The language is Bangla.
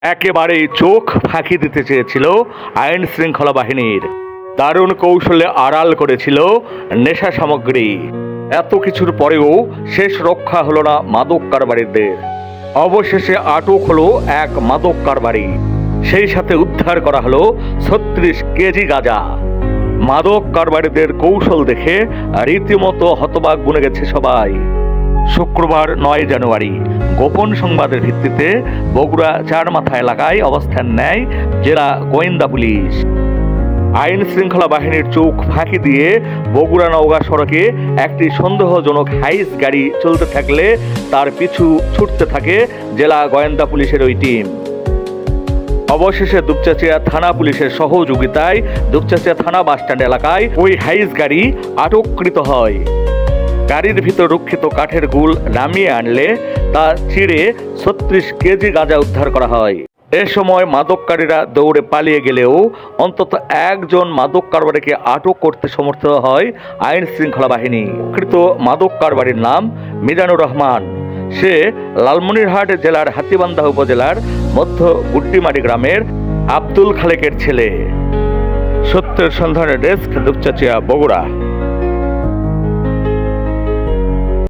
একেবারেই চোখ ফাঁকি দিতে চেয়েছিল আইন শৃঙ্খলা বাহিনীর। দারুণ কৌশলে আড়াল করেছিল নেশা সামগ্রী। এত কিছুর পরেও শেষ রক্ষা হলো না মাদক কারবারিদের। অবশেষে আটক হলো এক মাদক কারবারি, সেই সাথে উদ্ধার করা হলো 36 কেজি গাঁজা। মাদক কারবারিদের কৌশল দেখে রীতিমতো হতবাক বনে গেছে সবাই। শুক্রবার 9 জানুয়ারি গোপন সংবাদের ভিত্তিতে বগুড়া চারমাথা এলাকায় অবস্থান নেয় জেলা গোয়েন্দা পুলিশ। আইন শৃঙ্খলা বাহিনীর চোখ ফাঁকি দিয়ে বগুড়া নওগাঁ সড়কে একটি সন্দেহজনক হাইস গাড়ি চলতে থাকলে তার পিছু ছুটতে থাকে জেলা গোয়েন্দা পুলিশের ওই টিম। অবশেষে দুপচাচিয়া থানা পুলিশের সহযোগিতায় দুপচাচিয়া থানা বাসস্ট্যান্ড এলাকায় ওই হাইস গাড়ি আটককৃত হয়। গাড়ির ভিতর রক্ষিত কাঠের গুল নামিয়ে আনলে তা চিড়ে 36 কেজি গাঁজা উদ্ধার করা হয়। এ সময় মাদককারীরা দৌড়ে পালিয়ে গেলেও অন্তত একজন মাদক কারবারিকে আটক করতে সমর্থ হয় আইন শৃঙ্খলা বাহিনী। কৃত মাদক কারবারির নাম মিজানুর রহমান। সে লালমনিরহাট জেলার হাতীবান্ধা উপজেলার মধ্য গুড্ডিমারি গ্রামের আব্দুল খালেকের ছেলে। সত্যের সন্ধানের ডেস্ক, দুপচাচিয়া, বগুড়া।